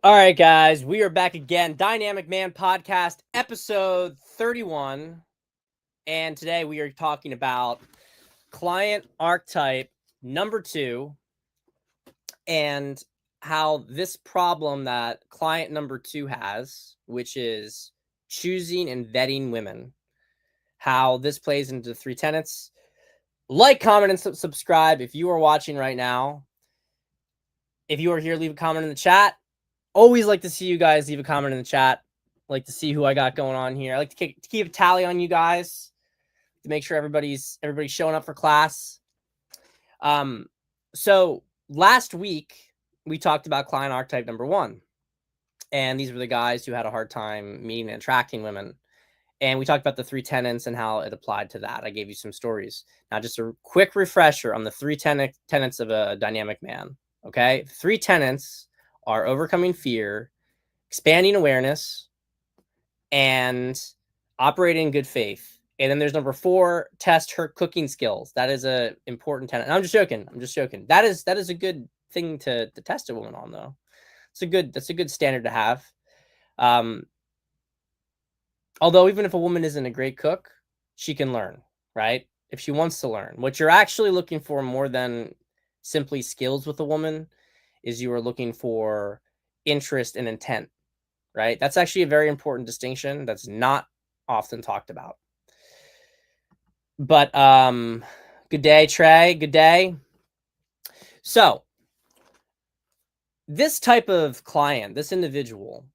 All right, guys, we are back again. Dynamic Man Podcast, episode 31. And today we are talking about client archetype number 2 and how this problem that client number 2 has, which is choosing and vetting women, how this plays into 3 tenets. Like, comment, and subscribe if you are watching right now. If you are here, leave a comment in the chat. Always like to see you guys leave a comment in the chat. Like to see who I got going on here. I like to keep a tally on you guys to make sure everybody's showing up for class. So last week we talked about client archetype number 1, and these were the guys who had a hard time meeting and attracting women. And we talked about the 3 tenets and how it applied to that. I gave you some stories. Now, just a quick refresher on the 3 tenets of a dynamic man. Okay, 3 tenets are overcoming fear, expanding awareness, and operating in good faith. And then there's number 4, test her cooking skills. That is a important tenet. And I'm just joking. That is a good thing to test a woman on, though. That's a good standard to have. Although even if a woman isn't a great cook, she can learn, right? If she wants to learn. What you're actually looking for more than simply skills with a woman is you are looking for interest and intent, right? That's actually a very important distinction that's not often talked about. But good day, Trey. Good day. So this type of client, this individual,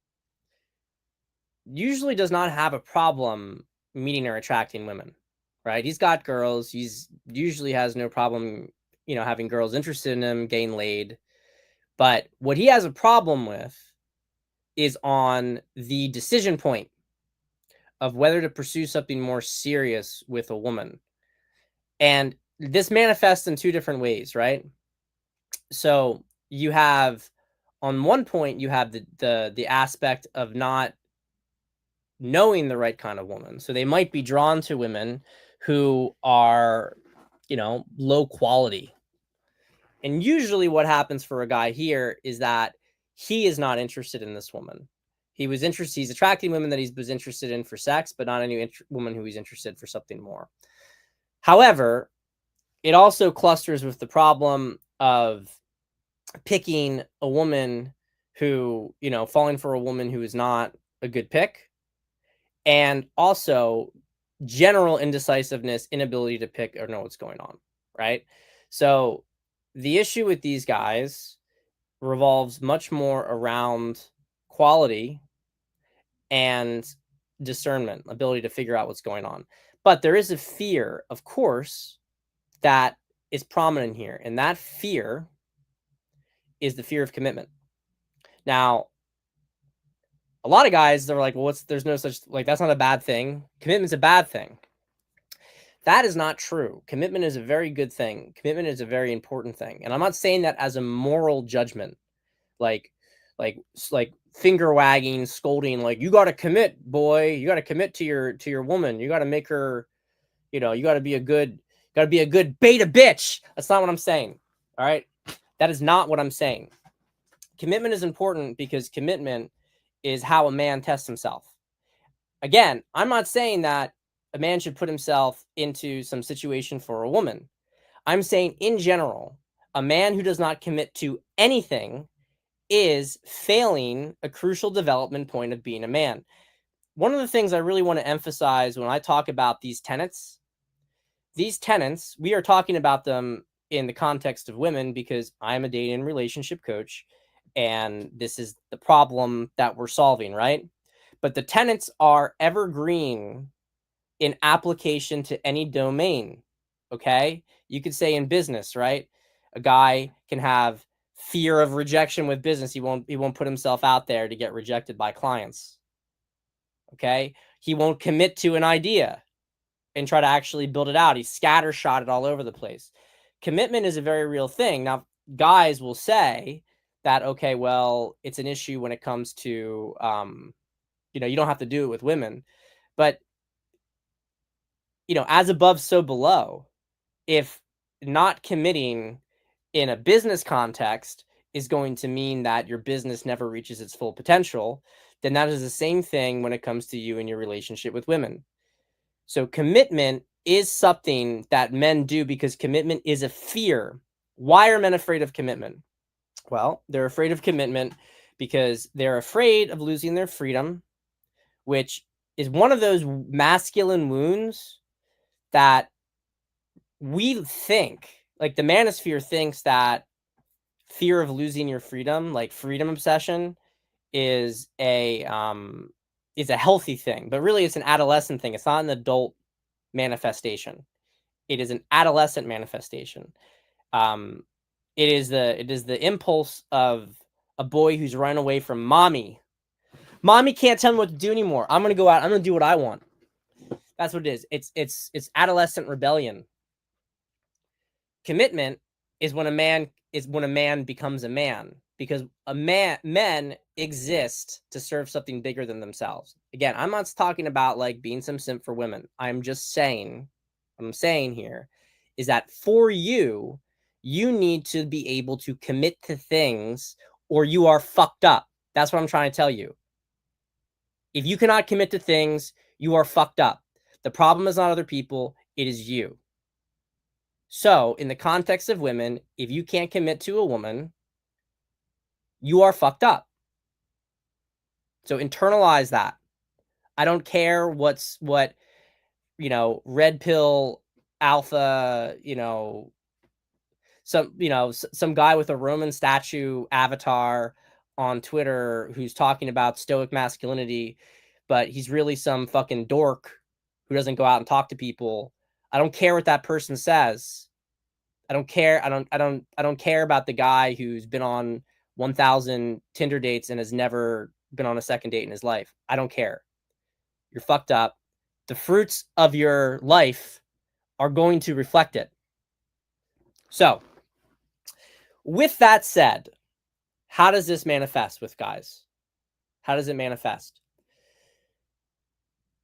usually does not have a problem meeting or attracting women, right? He's got girls. He's usually has no problem, having girls interested in him, getting laid. But what he has a problem with is on the decision point of whether to pursue something more serious with a woman. And this manifests in 2 different ways, right? So you have, on one point, you have the aspect of not knowing the right kind of woman. So they might be drawn to women who are, low quality. And usually what happens for a guy here is that he is not interested in this woman. He's attracting women that he was interested in for sex, but not any woman who he's interested for something more. However, it also clusters with the problem of picking a woman who, falling for a woman who is not a good pick, and also general indecisiveness, inability to pick or know what's going on, right? So the issue with these guys revolves much more around quality and discernment, ability to figure out what's going on. But there is a fear, of course, that is prominent here. And that fear is the fear of commitment. Now, a lot of guys, they're like, well, there's no such, that's not a bad thing. Commitment's a bad thing. That is not true. Commitment is a very good thing. Commitment is a very important thing. And I'm not saying that as a moral judgment, like finger wagging, scolding, like, you got to commit, boy. You got to commit to your woman. You got to make her, you got to be a good beta bitch. That's not what I'm saying. All right. That is not what I'm saying. Commitment is important because commitment is how a man tests himself. Again, I'm not saying that a man should put himself into some situation for a woman. I'm saying in general, a man who does not commit to anything is failing a crucial development point of being a man. One of the things I really want to emphasize when I talk about these tenets, we are talking about them in the context of women because I'm a dating and relationship coach, and this is the problem that we're solving, right? But the tenets are evergreen in application to any domain, okay? You could say in business, right? A guy can have fear of rejection with business. He won't put himself out there to get rejected by clients, okay? He won't commit to an idea and try to actually build it out. He's scattershot it all over the place. Commitment is a very real thing. Now, guys will say that, okay, well, it's an issue when it comes to, you don't have to do it with women. But as above, so below. If not committing in a business context is going to mean that your business never reaches its full potential, then that is the same thing when it comes to you and your relationship with women. So commitment is something that men do because commitment is a fear. Why are men afraid of commitment? Well, they're afraid of commitment because they're afraid of losing their freedom, which is one of those masculine wounds that we think, like the manosphere thinks that fear of losing your freedom, like freedom obsession, is a healthy thing, but really it's an adolescent thing. It's not an adult manifestation. It is an adolescent manifestation. Um, it is the impulse of a boy who's run away from mommy. Mommy can't tell me what to do anymore. I'm gonna go out. I'm gonna do what I want. That's what it is. It's adolescent rebellion. Commitment is when a man becomes a man, because men exist to serve something bigger than themselves. Again, I'm not talking about like being some simp for women. I'm just saying, what I'm saying here is that for you, you need to be able to commit to things or you are fucked up. That's what I'm trying to tell you. If you cannot commit to things, you are fucked up. The problem is not other people, it is you. So, in the context of women, if you can't commit to a woman, you are fucked up. So internalize that. I don't care what, red pill alpha, some guy with a Roman statue avatar on Twitter who's talking about stoic masculinity, but he's really some fucking dork who doesn't go out and talk to people. I don't care what that person says. I don't care. I don't care about the guy who's been on 1,000 Tinder dates and has never been on a second date in his life. I don't care. You're fucked up. The fruits of your life are going to reflect it. So, with that said, how does this manifest with guys? How does it manifest?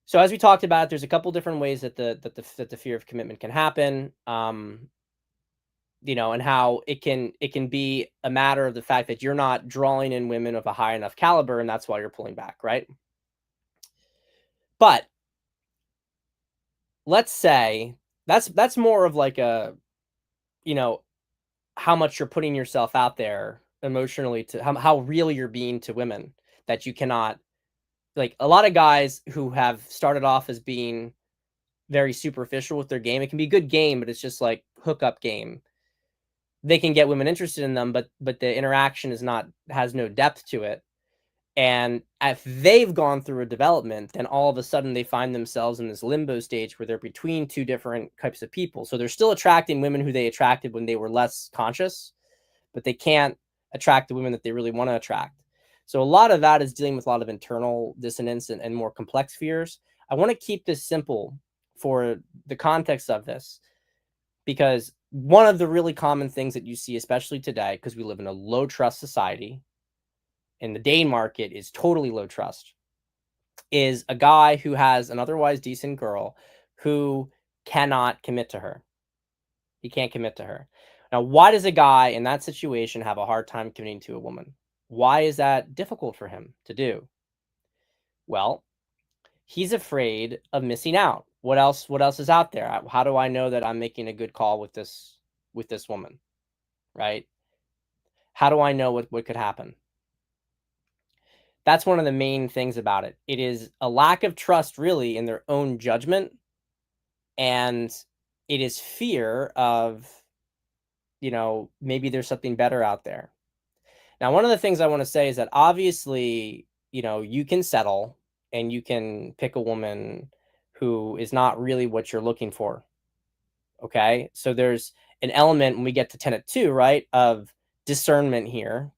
So, as we talked about, there's a couple different ways that the fear of commitment can happen. And how it can be a matter of the fact that you're not drawing in women of a high enough caliber, and that's why you're pulling back, right? But let's say that's more of like a, how much you're putting yourself out there emotionally, to how real you're being to women, that you cannot, like a lot of guys who have started off as being very superficial with their game. It can be a good game, but it's just like hookup game. They can get women interested in them, but the interaction has no depth to it. And if they've gone through a development, then all of a sudden they find themselves in this limbo stage where they're between two different types of people. So they're still attracting women who they attracted when they were less conscious, but they can't attract the women that they really want to attract. So a lot of that is dealing with a lot of internal dissonance and more complex fears. I want to keep this simple for the context of this, because one of the really common things that you see, especially today, because we live in a low trust society and the dating market is totally low trust, is a guy who has an otherwise decent girl who cannot commit to her. He can't commit to her. Now, why does a guy in that situation have a hard time committing to a woman? Why is that difficult for him to do? Well, he's afraid of missing out. What else is out there? How do I know that I'm making a good call with this woman? Right? How do I know what could happen? That's one of the main things about it. It is a lack of trust really in their own judgment, and it is fear of, maybe there's something better out there. Now, one of the things I want to say is that obviously, you can settle and you can pick a woman who is not really what you're looking for. Okay? So there's an element when we get to tenet 2, right, of discernment here.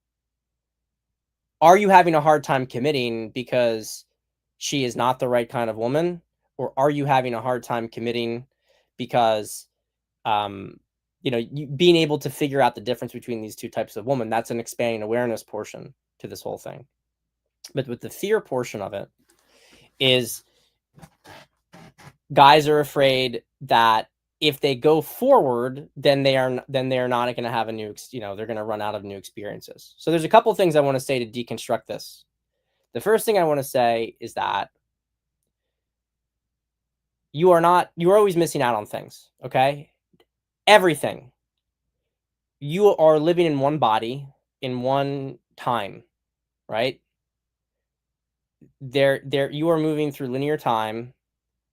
Are you having a hard time committing because she is not the right kind of woman? Or are you having a hard time committing because, being able to figure out the difference between these two types of woman? That's an expanding awareness portion to this whole thing. But with the fear portion of it is guys are afraid that if they go forward, then they are not going to have a new, they're going to run out of new experiences. So there's a couple things I want to say to deconstruct this. The first thing I want to say is that you're always missing out on things. Okay. Everything. You are living in one body in one time, right? You are moving through linear time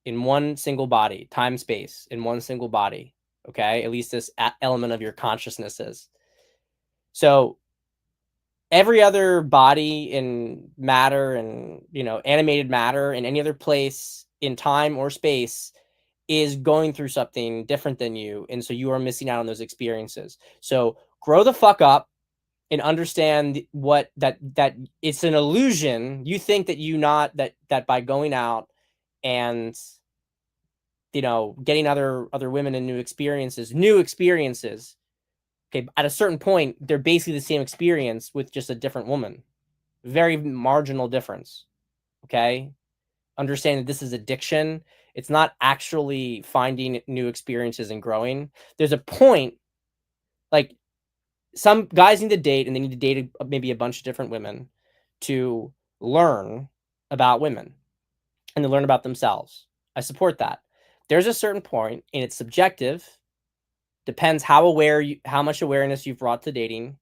in one single body, time space in one single body. Okay. At least this element of your consciousness is. So every other body in matter and, animated matter in any other place in time or space is going through something different than you. And so you are missing out on those experiences. So grow the fuck up and understand that it's an illusion. You think that that by going out and, getting other women and new experiences, okay, at a certain point, they're basically the same experience with just a different woman. Very marginal difference. Okay. Understand that this is addiction. It's not actually finding new experiences and growing. There's a point, like some guys need to date and they need to date maybe a bunch of different women to learn about women and to learn about themselves. I support that. There's a certain point, and it's subjective. Depends how much awareness you've brought to dating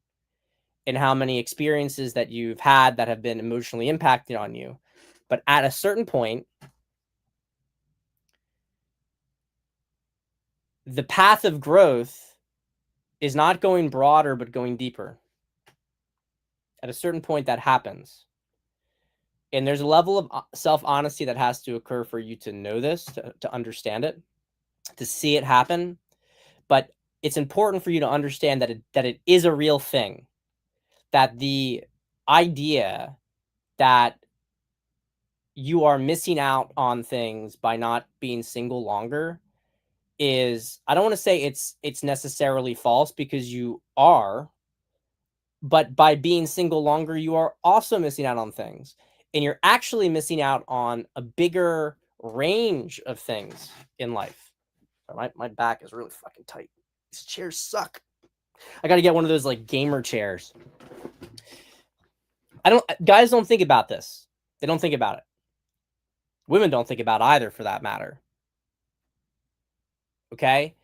and how many experiences that you've had that have been emotionally impacted on you. But at a certain point, the path of growth is not going broader, but going deeper. At a certain point, that happens. And there's a level of self-honesty that has to occur for you to know this, to understand it, to see it happen. But it's important for you to understand that it is a real thing. That the idea that you are missing out on things by not being single longer is, I don't want to say it's necessarily false, because you are, but by being single longer, you are also missing out on things. And you're actually missing out on a bigger range of things in life. My back is really fucking tight. These chairs suck. I got to get one of those like gamer chairs. Guys don't think about this. They don't think about it. Women don't think about either, for that matter. Okay?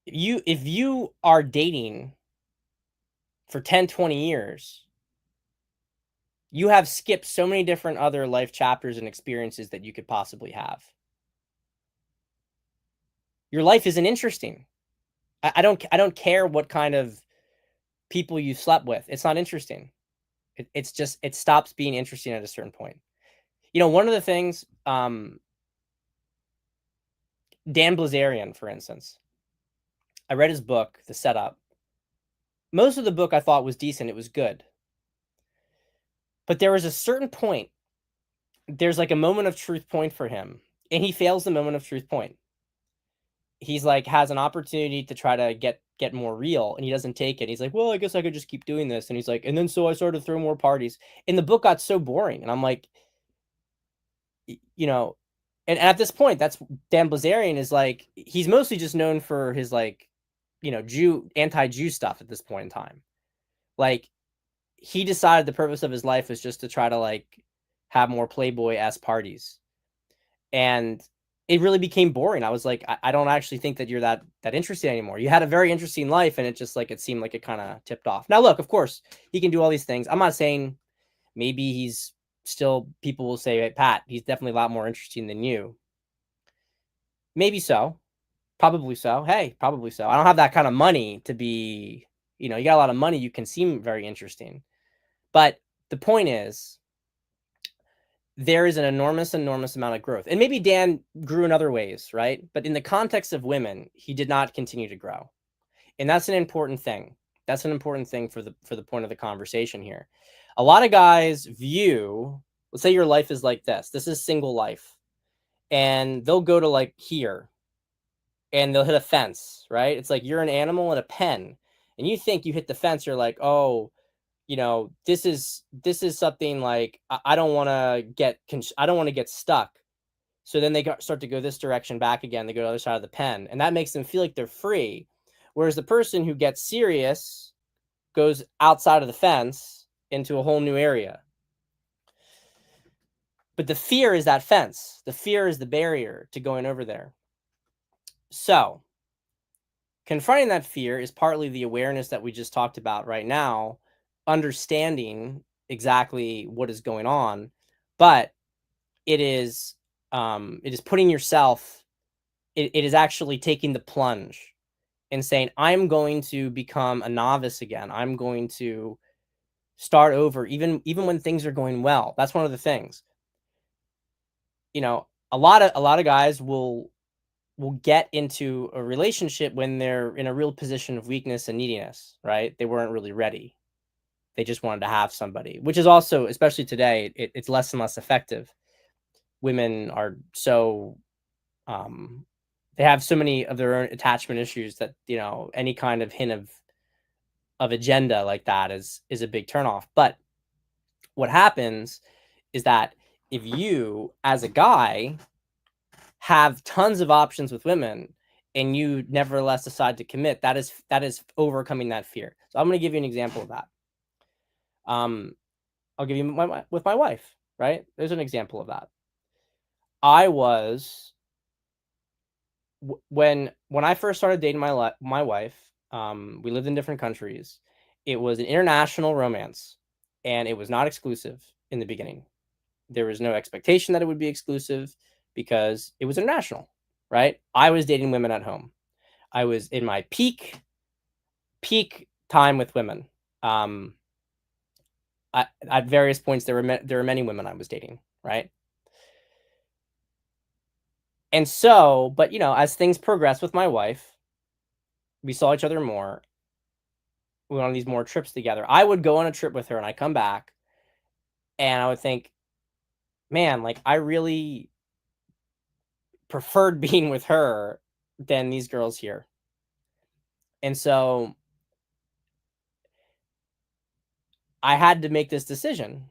If you are dating for 10, 20 years, you have skipped so many different other life chapters and experiences that you could possibly have. Your life isn't interesting. I don't care what kind of people you slept with. It's not interesting. It stops being interesting at a certain point. One of the things, Dan Blazarian, for instance, I read his book, The Setup. Most of the book I thought was decent. It was good. But there was a certain point, there's like a moment of truth point for him, and he fails the moment of truth point. He's like, has an opportunity to try to get more real, and he doesn't take it. He's like, well, I guess I could just keep doing this. And he's like, and then so I started to throw more parties. And the book got so boring. And I'm like, and at this point, that's Dan Blazarian is like, he's mostly just known for his like, anti-Jew stuff at this point in time. Like, he decided the purpose of his life was just to try to like have more Playboy-esque parties. And it really became boring. I was like, I don't actually think that you're that interesting anymore. You had a very interesting life, and it just like, it seemed like it kind of tipped off. Now, look, of course, he can do all these things. I'm not saying maybe he's still, people will say, hey, Pat, he's definitely a lot more interesting than you. Maybe so. Probably so. Hey, probably so. I don't have that kind of money to be, you got a lot of money, you can seem very interesting. But the point is, there is an enormous amount of growth. And maybe Dan grew in other ways, right? But in the context of women, he did not continue to grow. And that's an important thing. That's an important thing for the point of the conversation here. A lot of guys view, let's say your life is like this. This is single life. And they'll go to like here, and they'll hit a fence, right? It's like you're an animal in a pen, and you think you hit the fence. You're like, oh, this is something like, I don't want to get stuck. So then they start to go this direction back again. They go to the other side of the pen, and that makes them feel like they're free. Whereas the person who gets serious goes outside of the fence into a whole new area. But the fear is that fence. The fear is the barrier to going over there. So confronting that fear is partly the awareness that we just talked about right now, understanding exactly what is going on, but it is putting yourself, it is actually taking the plunge and saying, I'm going to become a novice again. I'm going to start over, even when things are going well. That's one of the things. You know, a lot of guys will get into a relationship when they're in a real position of weakness and neediness, right? They weren't really ready. They just wanted to have somebody, which is also, especially today, it's less and less effective. Women are so, they have so many of their own attachment issues that, you know, any kind of hint of agenda like that is a big turnoff. But what happens is that if you, as a guy, have tons of options with women and you nevertheless decide to commit, that is overcoming that fear. So I'm going to give you an example of that. I'll give you with my wife, right? There's an example of that. I was when I first started dating my wife, we lived in different countries. It was an international romance, and it was not exclusive in the beginning. There was no expectation that it would be exclusive because it was international, right? I was dating women at home. I was in my peak time with women. At various points, there were many women I was dating, right? And so, but you know, as things progressed with my wife, we saw each other more. We went on these more trips together. I would go on a trip with her, and I come back, and I would think, man, like I really preferred being with her than these girls here. And so I had to make this decision.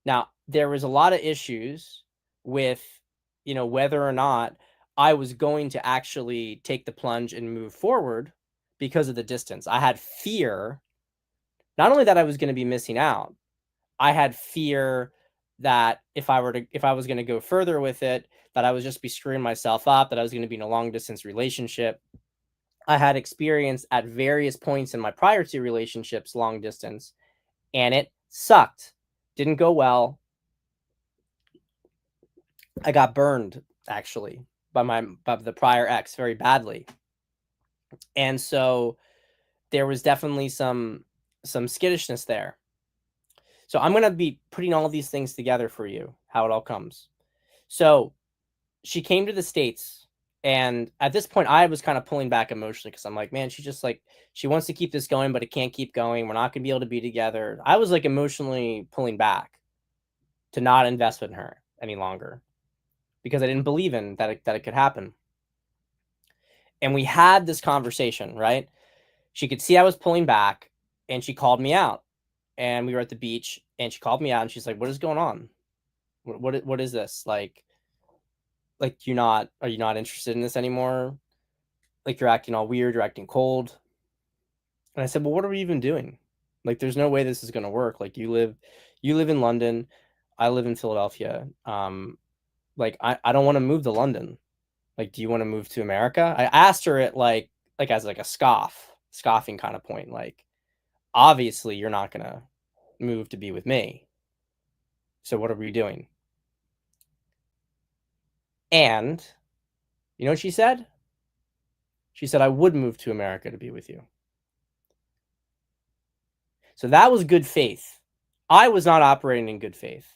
Now, there was a lot of issues with, you know, whether or not I was going to actually take the plunge and move forward because of the distance. I had fear, not only that I was going to be missing out, I had fear that if I was going to go further with it, that I would just be screwing myself up, that I was going to be in a long distance relationship. I had experienced at various points in my prior two relationships long distance, and it sucked. Didn't go well. I got burned actually by the prior ex very badly. And so there was definitely some skittishness there. So I'm going to be putting all of these things together for you, how it all comes. So she came to the States, and at this point I was kind of pulling back emotionally because I'm like, man, she wants to keep this going, but it can't keep going. We're not going to be able to be together. I was like emotionally pulling back to not invest in her any longer because I didn't believe in that it could happen. And we had this conversation, right? She could see I was pulling back, and she called me out. And we were at the beach, and she called me out, and she's like, "What is going on? What is this? Like are you not interested in this anymore? Like you're acting all weird, you're acting cold." And I said, "Well, what are we even doing? Like there's no way this is going to work. Like you live in London, I live in Philadelphia. Like I don't want to move to London. Like, do you want to move to America?" I asked her it like as like a scoffing kind of point. Like, obviously you're not gonna move to be with me. So what are we doing? And you know what she said? She said, "I would move to America to be with you." So that was good faith. I was not operating in good faith.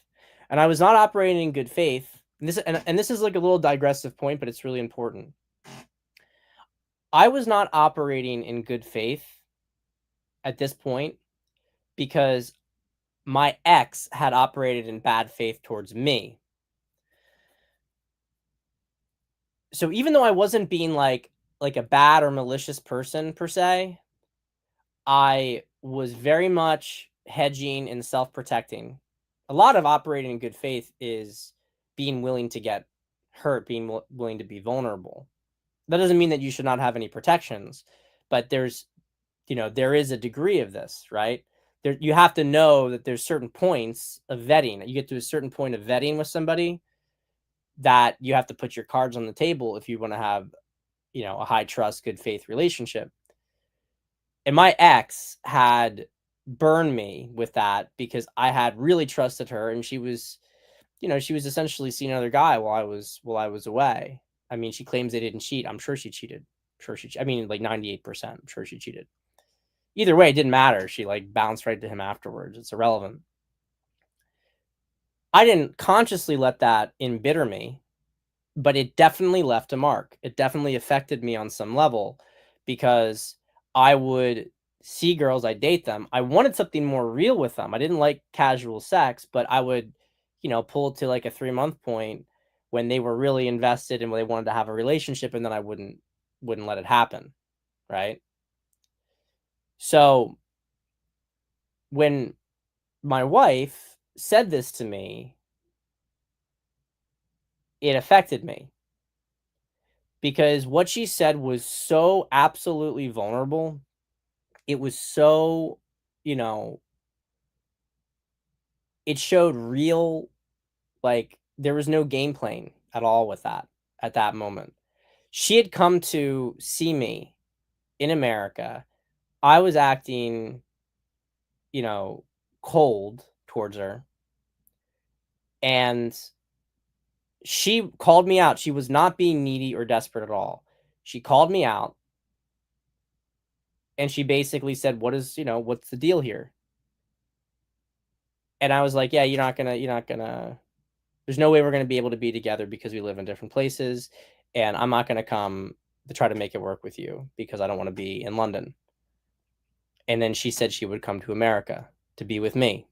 And I was not operating in good faith. And this is like a little digressive point, but it's really important. I was not operating in good faith at this point because my ex had operated in bad faith towards me. So even though I wasn't being like a bad or malicious person per se, I was very much hedging and self-protecting. A lot of operating in good faith is being willing to get hurt being willing to be vulnerable. That doesn't mean that you should not have any protections, but there's, there is a degree of this, right? There, you have to know that there's certain points of vetting. You get to a certain point of vetting with somebody that you have to put your cards on the table if you want to have, a high trust, good faith relationship. And my ex had burned me with that because I had really trusted her, and she was, she was essentially seeing another guy while I was away. I mean, she claims they didn't cheat. I'm sure she cheated. I mean, like 98%. I'm sure she cheated. Either way, it didn't matter. She like bounced right to him afterwards. It's irrelevant. I didn't consciously let that embitter me, but it definitely left a mark. It definitely affected me on some level because I would see girls, I date them. I wanted something more real with them. I didn't like casual sex, but I would, pull to like a 3-month point when they were really invested and when they wanted to have a relationship, and then I wouldn't let it happen, right? So when my wife said this to me, it affected me because what she said was so absolutely vulnerable. It was so, you know, it showed real, like, there was no game playing at all with that at that moment. She had come to see me in America. I was acting, you know, cold towards her, and she called me out. She was not being needy or desperate at all. She called me out, and she basically said, what's the deal here?" And I was like, "Yeah, you're not gonna there's no way we're gonna be able to be together because we live in different places, and I'm not gonna come to try to make it work with you because I don't want to be in London." And then she said she would come to America to be with me.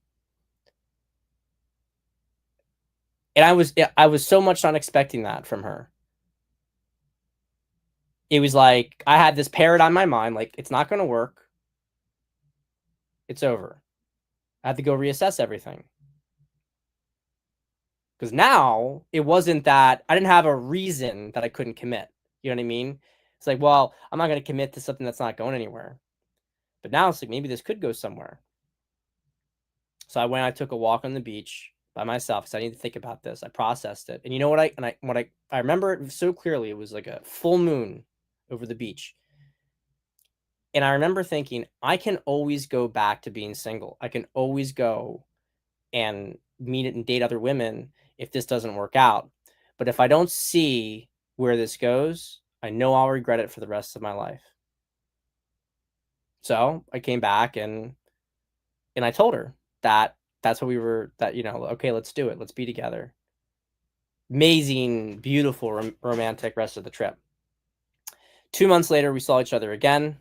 And I was so much not expecting that from her. It was like I had this paradigm in my mind, like, it's not gonna work. It's over. I had to go reassess everything. Because now it wasn't that I didn't have a reason that I couldn't commit. You know what I mean? It's like, well, I'm not going to commit to something that's not going anywhere. But now it's like, maybe this could go somewhere. So I took a walk on the beach by myself. So I need to think about this. I processed it. And you know what I remember it so clearly. It was like a full moon over the beach. And I remember thinking, I can always go back to being single. I can always go and meet and date other women if this doesn't work out. But if I don't see where this goes, I know I'll regret it for the rest of my life. So I came back and I told her that that's what we were, that, okay, let's do it. Let's be together. Amazing, beautiful, romantic rest of the trip. 2 months later, we saw each other again.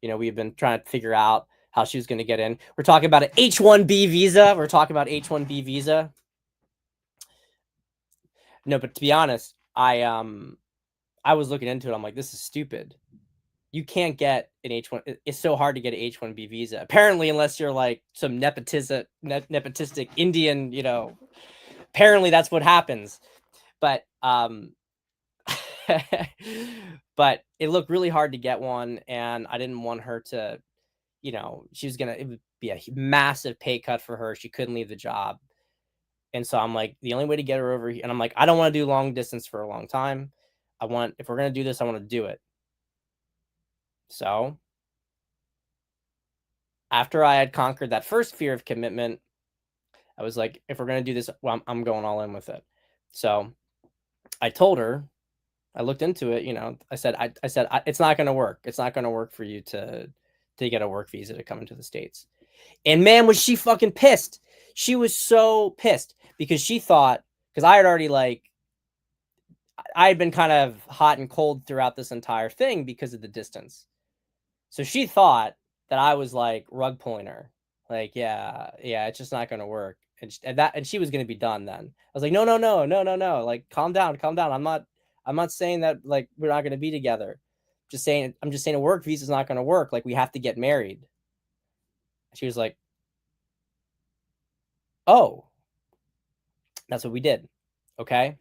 We've been trying to figure out how she was going to get in. We're talking about an H-1B visa. We're talking about H-1B visa. No, but to be honest, I was looking into it. I'm like, this is stupid. You can't get an H1. It's so hard to get an H-1B visa. Apparently, unless you're like some nepotistic Indian, apparently that's what happens. But but it looked really hard to get one, and I didn't want her to, it would be a massive pay cut for her. She couldn't leave the job. And so I'm like, the only way to get her over here, and I'm like, I don't want to do long distance for a long time. If we're going to do this, I want to do it. So after I had conquered that first fear of commitment, I was like, if we're going to do this, well, I'm going all in with it. So I told her, I looked into it, I said, it's not going to work. It's not going to work for you to get a work visa to come into the States. And man, was she fucking pissed. She was so pissed because she thought, because I had already I had been kind of hot and cold throughout this entire thing because of the distance. So she thought that I was like rug pulling her. Like, yeah, it's just not going to work. And she was going to be done then. I was like, no, no, no, no, no, no. Like, calm down, calm down. I'm not saying that like we're not going to be together. I'm just saying a work visa is not going to work. Like, we have to get married. She was like, oh, that's what we did. Okay.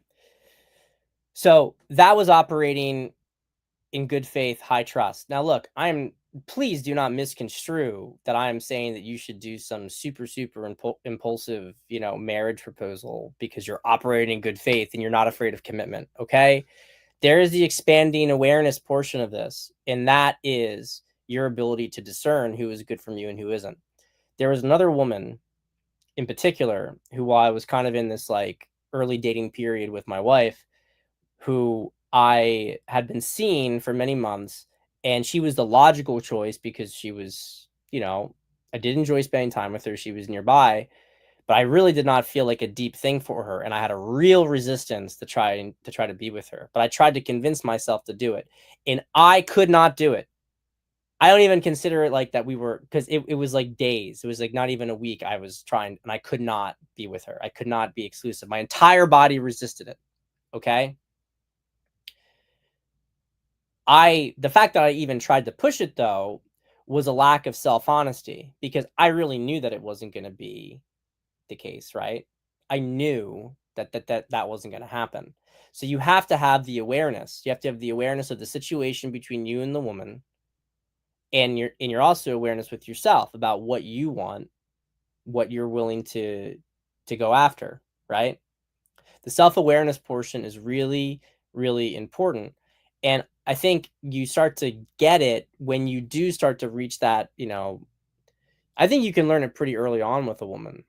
So that was operating in good faith, high trust. Now, look, please do not misconstrue that I am saying that you should do some super, super impulsive, marriage proposal because you're operating in good faith and you're not afraid of commitment. Okay. There is the expanding awareness portion of this, and that is your ability to discern who is good from you and who isn't. There was another woman in particular who, while I was kind of in this like early dating period with my wife, who I had been seeing for many months, and she was the logical choice because she was, I did enjoy spending time with her. She was nearby, but I really did not feel like a deep thing for her, and I had a real resistance to try to be with her. But I tried to convince myself to do it, and I could not do it. I don't even consider it like that because it was like days. It was like not even a week. I was trying, and I could not be with her. I could not be exclusive. My entire body resisted it. Okay. The fact that I even tried to push it though was a lack of self-honesty, because I really knew that it wasn't going to be the case, right? I knew that wasn't going to happen. So you have to have the awareness. You have to have the awareness of the situation between you and the woman, and you're also awareness with yourself about what you want, what you're willing to go after, right? The self-awareness portion is really, really important. And I think you start to get it when you do start to reach that, I think you can learn it pretty early on with a woman.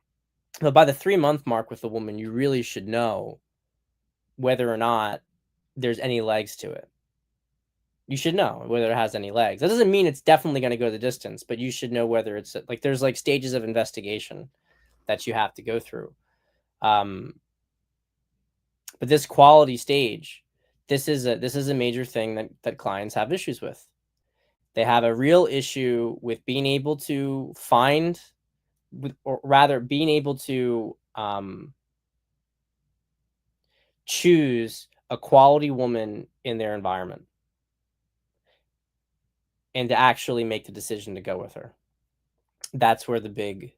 But by the 3-month mark with a woman, you really should know whether or not there's any legs to it. You should know whether it has any legs. That doesn't mean it's definitely going to go the distance, but you should know whether it's like, there's like stages of investigation that you have to go through. But this quality stage, this is a major thing that clients have issues with. They have a real issue with being able to find, or rather being able to choose a quality woman in their environment, and to actually make the decision to go with her. That's where the big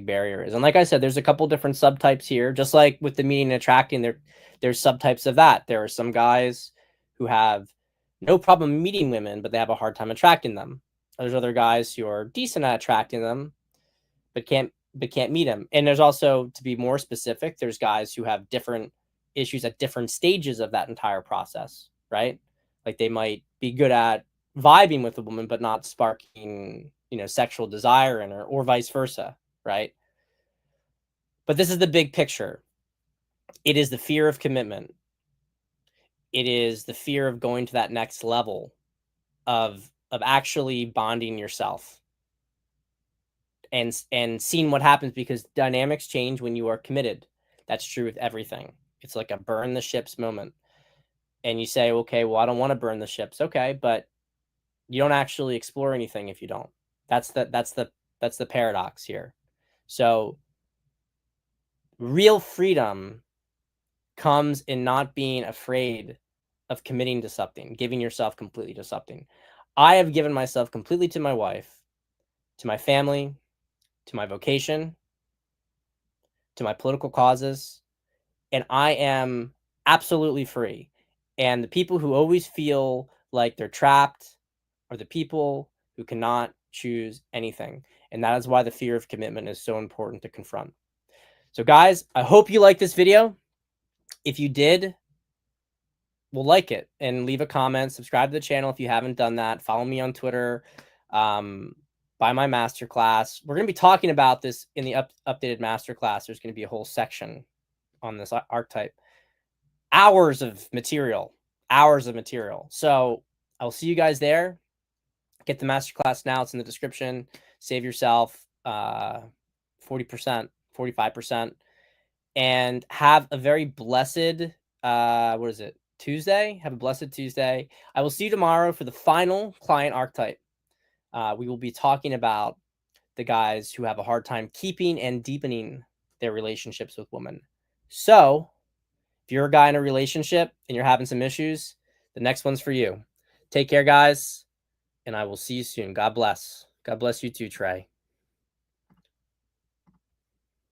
barrier is. And like I said, there's a couple different subtypes here. Just like with the meeting and attracting, there's subtypes of that. There are some guys who have no problem meeting women, but they have a hard time attracting them. There's other guys who are decent at attracting them, but can't meet them. And there's also, to be more specific, there's guys who have different issues at different stages of that entire process, right? Like they might be good at vibing with a woman, but not sparking, sexual desire in her, or vice versa, right? But this is the big picture. It is the fear of commitment. It is the fear of going to that next level of actually bonding yourself and seeing what happens, because dynamics change when you are committed. That's true with everything. It's like a burn the ships moment. And you say, okay, well, I don't want to burn the ships. Okay, but you don't actually explore anything if you don't. That's the paradox here. So real freedom comes in not being afraid of committing to something, giving yourself completely to something. I have given myself completely to my wife, to my family, to my vocation, to my political causes, and I am absolutely free. And the people who always feel like they're trapped are the people who cannot choose anything. And that is why the fear of commitment is so important to confront. So guys, I hope you liked this video. If you did, well, like it and leave a comment. Subscribe to the channel if you haven't done that. Follow me on Twitter. Buy my masterclass. We're going to be talking about this in the updated masterclass. There's going to be a whole section on this archetype. Hours of material. So I'll see you guys there. Get the masterclass now. It's in the description. Save yourself 40%, 45%, and have a very blessed, Tuesday. Have a blessed Tuesday. I will see you tomorrow for the final client archetype. We will be talking about the guys who have a hard time keeping and deepening their relationships with women. So if you're a guy in a relationship and you're having some issues, the next one's for you. Take care, guys, and I will see you soon. God bless. God bless you too, Trey.